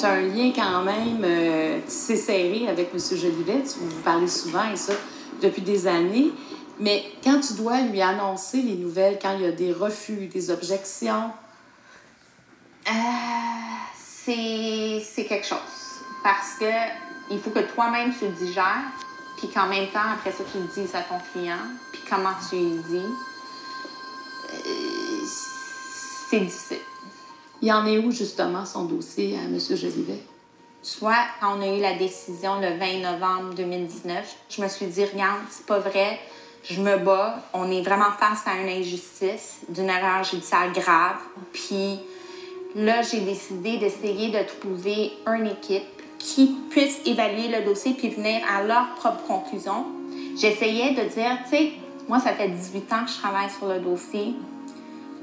tu as un lien quand même tissé serré avec M. Jolivet. Vous parlez souvent et ça depuis des années. Mais quand tu dois lui annoncer les nouvelles, quand il y a des refus, des objections... C'est quelque chose. Parce que il faut que toi-même tu le digères, puis qu'en même temps, après ça, tu le dises à ton client, puis comment tu lui dis. C'est difficile. Il en est où, justement, son dossier à M. Jolivet? Soit, quand on a eu la décision le 20 novembre 2019, je me suis dit, regarde, c'est pas vrai, je me bats, on est vraiment face à une injustice, d'une erreur judiciaire grave, puis là, j'ai décidé d'essayer de trouver une équipe qui puisse évaluer le dossier puis venir à leur propre conclusion. J'essayais de dire, tu sais, moi, ça fait 18 ans que je travaille sur le dossier.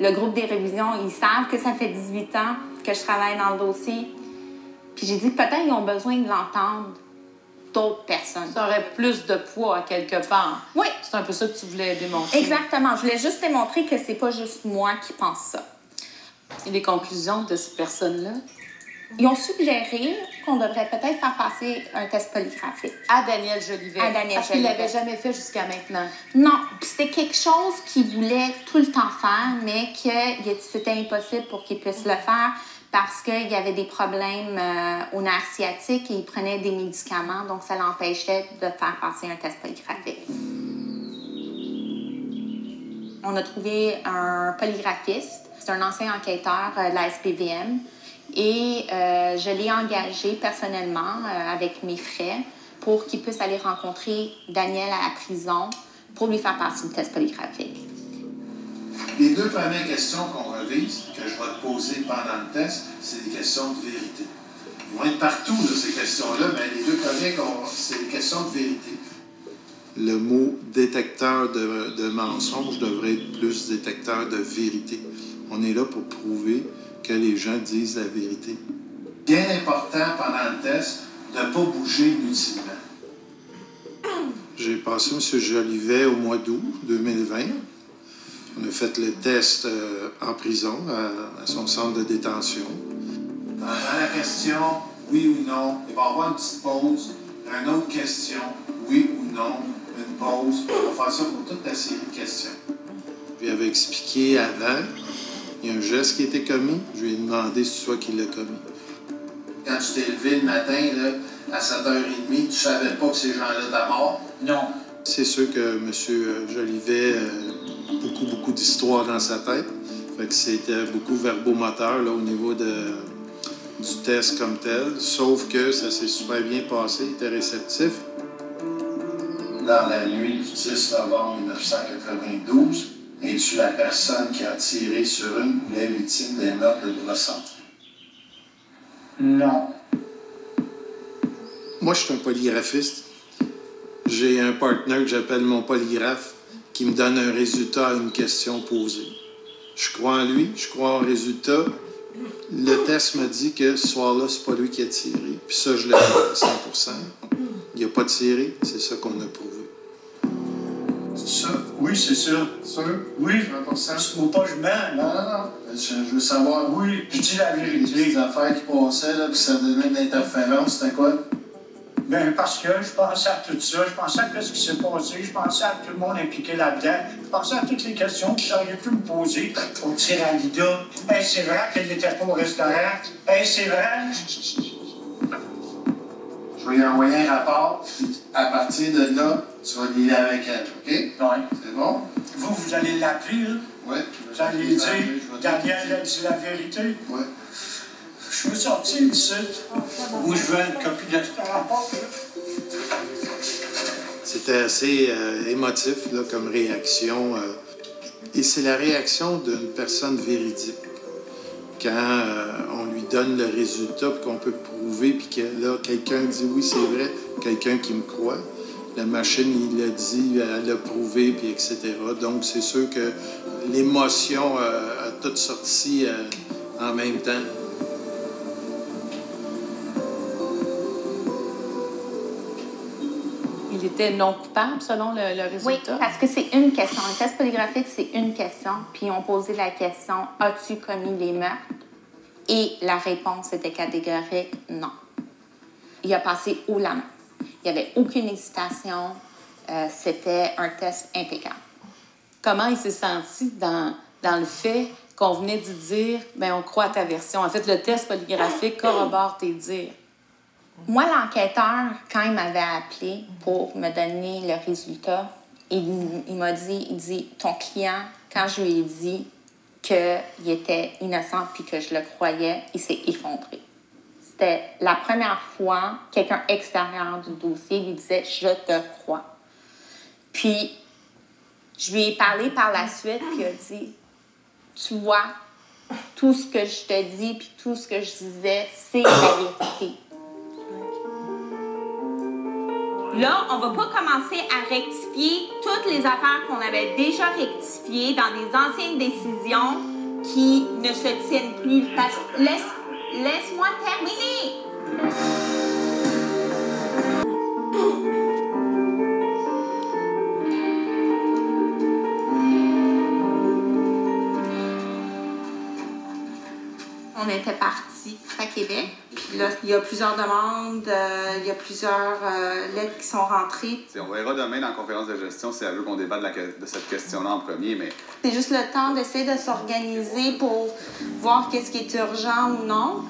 Le groupe des révisions, ils savent que ça fait 18 ans que je travaille dans le dossier. Puis j'ai dit que peut-être ils ont besoin de l'entendre d'autres personnes. Ça aurait plus de poids à quelque part. Oui. C'est un peu ça que tu voulais démontrer. Exactement. Je voulais juste démontrer que c'est pas juste moi qui pense ça. Et les conclusions de ces personnes-là? Ils ont suggéré qu'on devrait peut-être faire passer un test polygraphique. À Daniel Jolivet. À Daniel Parce qu'il ne Jolivet. l'avait jamais fait jusqu'à maintenant. Non, c'était quelque chose qu'il voulait tout le temps faire, mais que c'était impossible pour qu'il puisse le faire parce qu'il y avait des problèmes au nerf sciatique et il prenait des médicaments, donc ça l'empêchait de faire passer un test polygraphique. On a trouvé un polygraphiste. C'est un ancien enquêteur de la SPVM. Et je l'ai engagé personnellement avec mes frais pour qu'il puisse aller rencontrer Daniel à la prison pour lui faire passer le test polygraphique. Les deux premières questions qu'on revise, que je vais te poser pendant le test, c'est des questions de vérité. Ils vont être partout, là, ces questions-là, mais les deux premières, c'est des questions de vérité. Le mot détecteur de mensonges devrait être plus détecteur de vérité. On est là pour prouver que les gens disent la vérité. Bien important pendant le test de ne pas bouger inutilement. J'ai passé M. Jolivet au mois d'août 2020. On a fait le test en prison, à son centre de détention. Dans la question, oui ou non, il va y avoir une petite pause. Une autre question, oui ou non, une pause. On va faire ça pour toute la série de questions. Je lui avais expliqué avant. Il y a un geste qui a été commis. Je lui ai demandé si c'est toi qui l'as commis. Quand tu t'es levé le matin, là, à 7h30, tu ne savais pas que ces gens-là étaient morts? Non. C'est sûr que M. Jolivet a beaucoup d'histoires dans sa tête. Fait que c'était beaucoup verbomoteur là, au niveau du test comme tel. Sauf que ça s'est super bien passé. Il était réceptif. Dans la nuit du 10 novembre 1992, es-tu la personne qui a tiré sur une ou les victimes des meurtres de Brossard? Non. Moi, je suis un polygraphiste. J'ai un partenaire que j'appelle mon polygraphe qui me donne un résultat à une question posée. Je crois en lui, je crois au résultat. Le test me dit que ce soir-là, c'est pas lui qui a tiré. Puis ça, je l'ai fait à 100%. Il n'a pas tiré, c'est ça qu'on a prouvé. C'est ça? Oui, c'est ça. Sûr? Oui. 100%. Tu ne pas, je mens. Non. Je veux savoir. Oui, je dis la vérité. Les affaires qui passaient, là, puis ça donnait une interférence, c'était quoi? Bien, parce que je pensais à tout ça. Je pensais à ce qui s'est passé. Je pensais à tout le monde impliqué là-dedans. Je pensais à toutes les questions que j'aurais pu me poser. On tire à Lida. Hey, c'est vrai qu'elle n'était pas au restaurant. Hey, c'est vrai. Je vais lui envoyer un rapport, puis à partir de là, tu vas dealer avec elle, OK? Oui. C'est bon? Vous allez l'appeler, là? Oui. Vous allez lui dire, Daniel a dit la vérité? Oui. Je veux sortir d'ici. Moi, je veux une copie de ce rapport. C'était assez émotif, là, comme réaction. Et c'est la réaction d'une personne véridique. Quand on lui donne le résultat, puis qu'on peut prouver, puis que là, quelqu'un dit oui, c'est vrai, quelqu'un qui me croit. La machine, il l'a dit, elle l'a prouvé, puis etc. Donc, c'est sûr que l'émotion a toute sorti en même temps. Il était non coupable, selon le résultat? Oui, parce que c'est une question. Un test polygraphique, c'est une question. Puis on posait la question, as-tu commis les meurtres? Et la réponse était catégorique, non. Il a passé haut la main. Il n'y avait aucune hésitation. C'était un test impeccable. Comment il s'est senti dans le fait qu'on venait de dire, bien, on croit à ta version? En fait, le test polygraphique corrobore tes dires. Moi, l'enquêteur, quand il m'avait appelé pour me donner le résultat, il m'a dit, ton client, quand je lui ai dit qu'il était innocent puis que je le croyais, il s'est effondré. C'était la première fois que quelqu'un extérieur du dossier lui disait « Je te crois ». Puis, je lui ai parlé par la suite, puis il a dit « Tu vois, tout ce que je te dis puis tout ce que je disais, c'est la vérité. » Là, on va pas commencer à rectifier toutes les affaires qu'on avait déjà rectifiées dans des anciennes décisions qui ne se tiennent plus. Parce que laisse-moi terminer. On était partis à Québec. Puis là, il y a plusieurs demandes, il y a plusieurs lettres qui sont rentrées. On verra demain dans la conférence de gestion si elle veut qu'on débatte de cette question-là en premier, mais... C'est juste le temps d'essayer de s'organiser pour voir qu'est-ce qui est urgent ou non.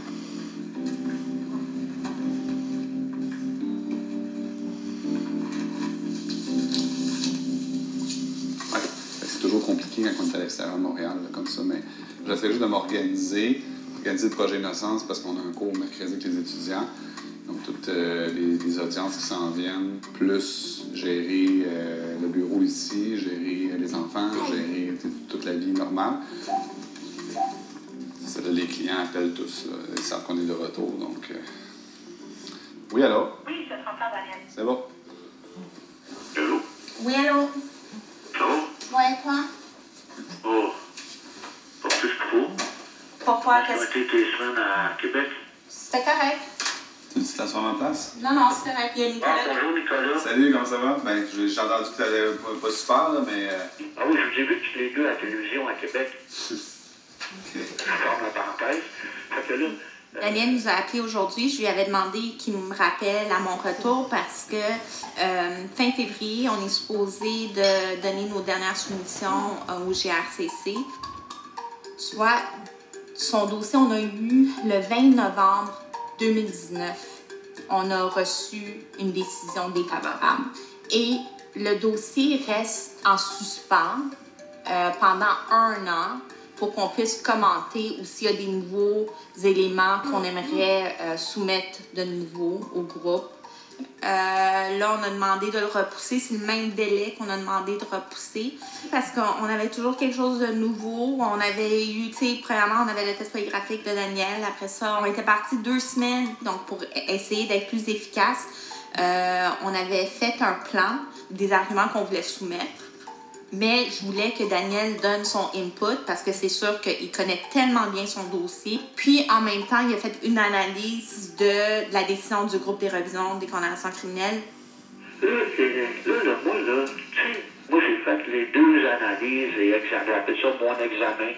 Ouais. C'est toujours compliqué quand on est à l'extérieur de Montréal, là, comme ça, mais j'essaie juste de m'organiser le projet Innocence parce qu'on a un cours mercredi avec les étudiants. Donc, toutes les audiences qui s'en viennent, plus gérer le bureau ici, gérer les enfants, gérer toute la vie normale. C'est là, les clients appellent tous, là. Ils savent qu'on est de retour, donc... Oui, allô? Oui, je t'entends, Daniel. C'est bon? Allô? Oui, allô? Allô? Ouais, toi? Oh, pas plus trop. Pourquoi? Tu as été tes semaines à Québec? C'était correct. Tu te transformes en place? Non, c'est correct. Il y a Nicolas. Ah, bonjour, Nicolas. Salut, comment ça va? Ben, j'ai entendu que tu allais pas super, là, mais... Ah oui, je vous ai vu tous les deux à la télévision à Québec. OK. Je ferme la parenthèse. Fait que là... Daniel nous a appelé aujourd'hui. Je lui avais demandé qu'il me rappelle à mon retour parce que fin février, on est supposé de donner nos dernières soumissions au GRCC. Tu vois, son dossier, on a eu le 20 novembre 2019. On a reçu une décision défavorable. Et le dossier reste en suspens pendant 1 an pour qu'on puisse commenter ou s'il y a des nouveaux éléments qu'on aimerait soumettre de nouveau au groupe. Là, on a demandé de le repousser. C'est le même délai qu'on a demandé de repousser parce qu'on avait toujours quelque chose de nouveau. On avait eu, tu sais, premièrement, on avait le test polygraphique de Daniel. Après ça, on était partis 2 semaines donc pour essayer d'être plus efficace. On avait fait un plan des arguments qu'on voulait soumettre. Mais je voulais que Daniel donne son input parce que c'est sûr qu'il connaît tellement bien son dossier. Puis, en même temps, il a fait une analyse de la décision du groupe des révisions des condamnations criminelles. Moi, j'ai fait les 2 analyses et examens. J'appelle ça mon examen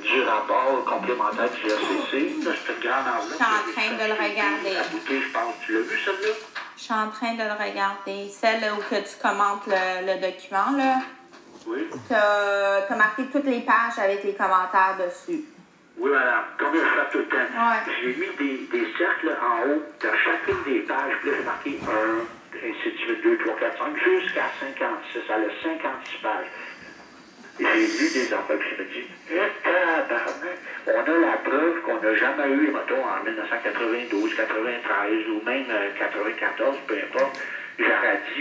du rapport complémentaire du GRCC. Là, c'est une grande enveloppe. Je suis en train de le regarder. La bouteille, je pense. Tu l'as vu, celle-là? Je suis en train de le regarder. Celle où que tu commentes le document, là. Oui. T'as marqué toutes les pages avec les commentaires dessus. Oui, madame. Comme je fais tout le temps. Ouais. J'ai mis des cercles en haut de chacune des pages. Puis là, j'ai marqué 1, ainsi de suite, 2, 3, 4, 5, jusqu'à 56. Elle a 56 pages. Et j'ai lu des affaires qui me disent tabarnak, on a la preuve qu'on n'a jamais eu, mettons, en 1992, 93 ou même 94, peu importe. J'aurais dit